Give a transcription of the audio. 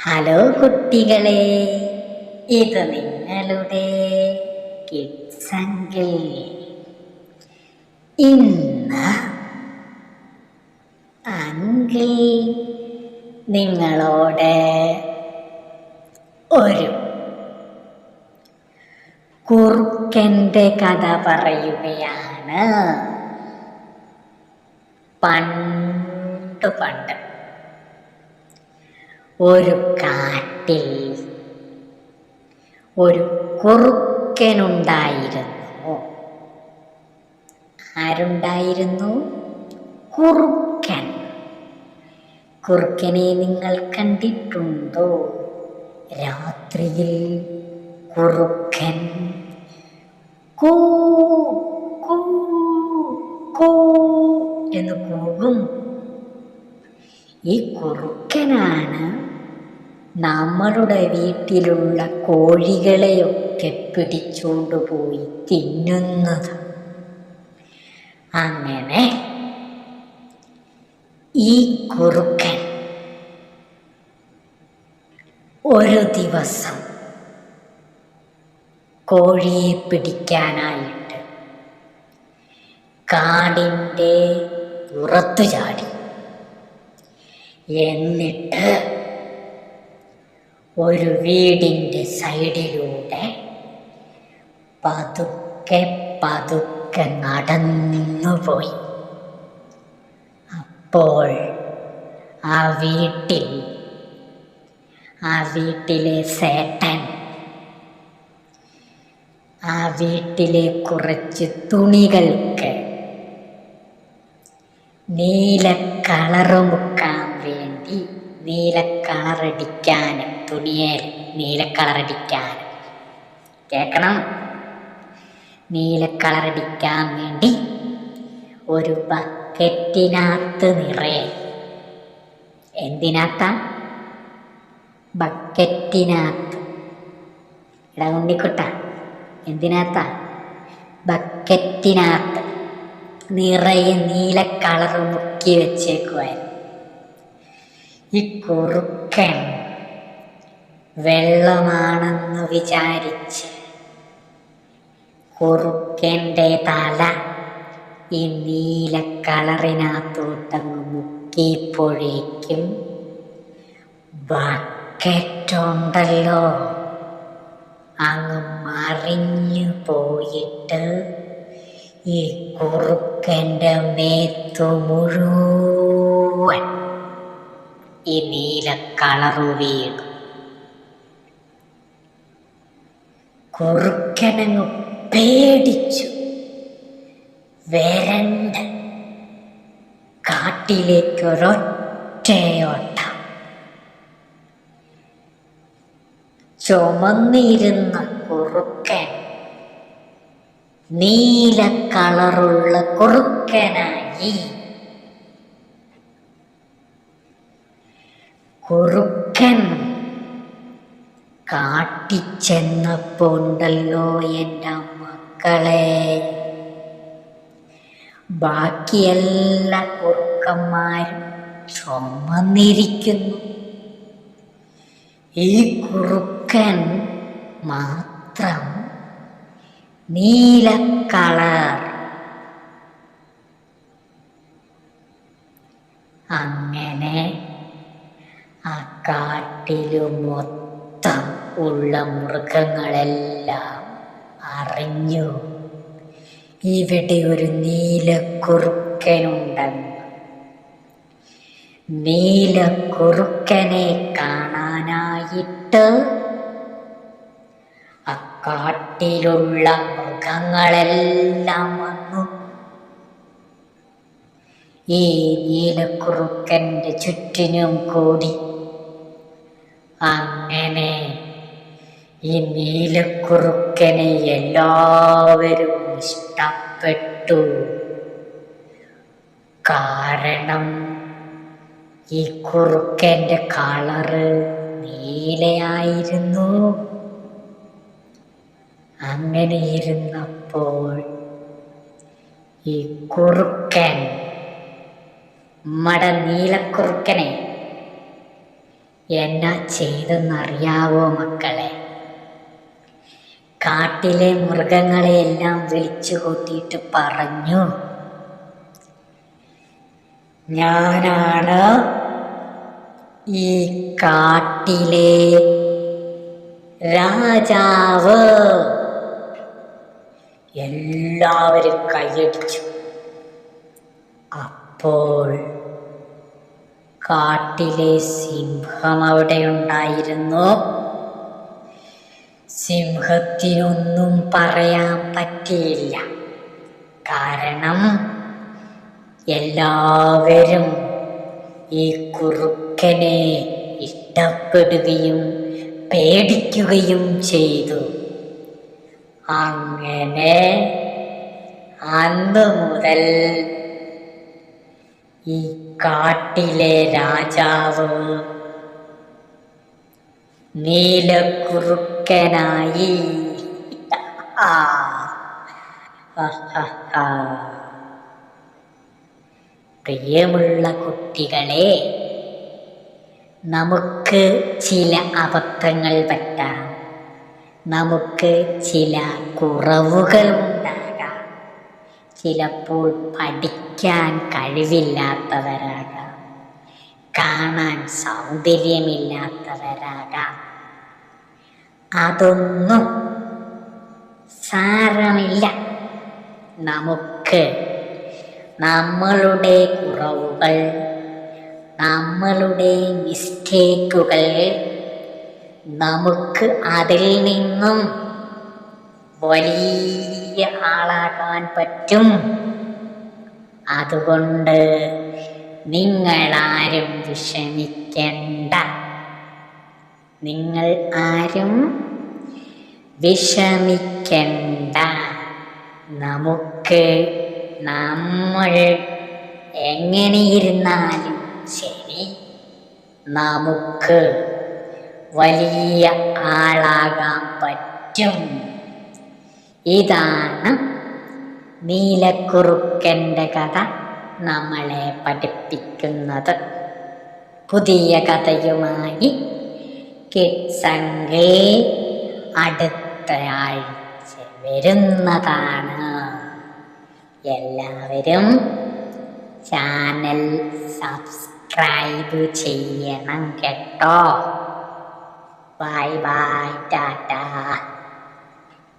Hello കുട്ടികളെ, ഇത് നിങ്ങളുടെ കിഡ്സ് അങ്കിൾ. ഇന്ന് അങ്കിൾ നിങ്ങളോട് ഒരു കുറുക്കൻ്റെ കഥ പറയുകയാണ്. പണ്ട് ഒരു കാട്ടിൽ ഒരു കുറുക്കനുണ്ടായിരുന്നു. ആരുണ്ടായിരുന്നു? കുറുക്കൻ. കുറുക്കനെ നിങ്ങൾ കണ്ടിട്ടുണ്ടോ? രാത്രിയിൽ കുറുക്കൻ കൂ കൂ കൂ എന്ന് കൂകും. ഈ കുറുക്കനാണ് നമ്മളുടെ വീട്ടിലുള്ള കോഴികളെയൊക്കെ പിടിച്ചുകൊണ്ടുപോയി തിന്നുന്നത്. അങ്ങനെ ഈ കുറുക്കൻ ഒരു ദിവസം കോഴിയെ പിടിക്കാനായിട്ട് കാടിൻ്റെ പുറത്തു ചാടി. എന്നിട്ട് ഒരു വീടിൻ്റെ സൈഡിലൂടെ പതുക്കെ പതുക്കെ നടന്നുപോയി. അപ്പോൾ ആ വീട്ടിലെ സേട്ടൻ ആ വീട്ടിലെ കുറച്ച് തുണികൾക്ക് നീല കളറ് മുക്കാൻ വേണ്ടി നീല കളറടിക്കാനും തുണിയേൽ നീല കളറടിക്കാനും കേൾക്കണം, നീല കളറടിക്കാൻ വേണ്ടി ഒരു ബക്കറ്റിനകത്ത് നിറയെ. എന്തിനകത്താ? ബക്കറ്റിനകത്ത്. എടാ ഉണ്ണിക്കുട്ട, എന്തിനകത്താ? ബക്കറ്റിനകത്ത് നിറയെ നീല കളറ് മുക്കി വെച്ചേക്കുമായിരുന്നു. ഈ കുറുക്കൻ വെള്ളമാണെന്ന് വിചാരിച്ച് കുറുക്കൻ്റെ തല ഈ നീല കളറിനകത്തോട്ടങ്ങ് മുക്കിയപ്പോഴേക്കും ബക്കറ്റുണ്ടല്ലോ അങ്ങ് മറിഞ്ഞു പോയിട്ട് ഈ കുറുക്കൻ്റെ മേത്തു മുഴുവൻ ഈ നീല കളറു വീണു. കുറുക്കനങ്ങ് പേടിച്ചു വരണ്ട് കാട്ടിലേക്ക് ഒരൊറ്റയോട്ടം. ചുമന്നിരുന്ന കുറുക്കൻ നീല കളറുള്ള കുറുക്കനായി. കുറുക്കൻ കാട്ടിച്ചെന്നപ്പോണ്ടല്ലോ എൻ്റെ മക്കളെ, ബാക്കിയെല്ലാ കുറുക്കന്മാരും ചുമന്നിരിക്കുന്നു. ഈ കുറുക്കൻ മാത്രം നീല കളർ. അങ്ങനെ ആ കാട്ടിലു മൊത്തം ഉള്ള മൃഗങ്ങളെല്ലാം അറിഞ്ഞു ഇവിടെ ഒരു നീലക്കുറുക്കനുണ്ടെന്ന്. നീലക്കുറുക്കനെ കാണാനായിട്ട് ആ കാട്ടിലുള്ള മൃഗങ്ങളെല്ലാം വന്നു. ഈ നീലക്കുറുക്കൻ്റെ ചുറ്റിനും കൂടി. അങ്ങനെ ഈ നീലക്കുറുക്കനെ എല്ലാവരും ഇഷ്ടപ്പെട്ടു. കാരണം ഈ കുറുക്കൻ്റെ കളറ് നീലയായിരുന്നു. അങ്ങനെ ഇരുന്നപ്പോൾ ഈ കുറുക്കൻ, നമ്മടെ നീലക്കുറുക്കനെ എന്നാ ചെയ്തെന്നറിയാവോ മക്കളെ? കാട്ടിലെ മൃഗങ്ങളെയെല്ലാം വിളിച്ചു കൂട്ടിയിട്ട് പറഞ്ഞു, ഞാനാണ് ഈ കാട്ടിലെ രാജാവ്. എല്ലാവരും കൈയടിച്ചു. അപ്പോൾ കാട്ടിലെ സിംഹം അവിടെ ഉണ്ടായിരുന്നു. സിംഹത്തിനൊന്നും പറയാൻ പറ്റിയില്ല. കാരണം എല്ലാവരും ഈ കുറുക്കനെ ഇഷ്ടപ്പെടുകയും പേടിക്കുകയും ചെയ്തു. അങ്ങനെ അന്നു മുതൽ ഈ കാട്ടിലെ രാജാവ് നീലക്കുറുക്കനായി. പ്രിയമുള്ള കുട്ടികളെ, നമുക്ക് ചില അബദ്ധങ്ങൾ പറ്റാം, നമുക്ക് ചില കുറവുകൾ ഉണ്ടാകാം. ചിലപ്പോൾ പഠിക്കാൻ കഴിവില്ലാത്തവരാകാം, കാണാൻ സൗന്ദര്യമില്ലാത്തവരാകാം. അതൊന്നും സാരമില്ല. നമുക്ക് നമ്മളുടെ കുറവുകൾ, നമ്മളുടെ മിസ്റ്റേക്കുകൾ, നമുക്ക് അതിൽ നിന്നും വലിയ ആളാകാൻ പറ്റും. അതുകൊണ്ട് നിങ്ങളാരും വിഷമിക്കണ്ട. നിങ്ങൾ ആരും വിഷമിക്കണ്ട. നമ്മൾ എങ്ങനെയിരുന്നാലും ശരി, നമുക്ക് വലിയ ആളാകാൻ പറ്റും. ഇതാണ് നീലക്കുറുക്കൻ്റെ കഥ നമ്മളെ പഠിപ്പിക്കുന്നത്. പുതിയ കഥയുമായി കിഡ്സംഗേ അടുത്ത ആഴ്ച വരുന്നതാണ്. എല്ലാവരും ചാനൽ സബ്സ്ക്രൈബ് ചെയ്യണം കേട്ടോ. Bye bye, Tata.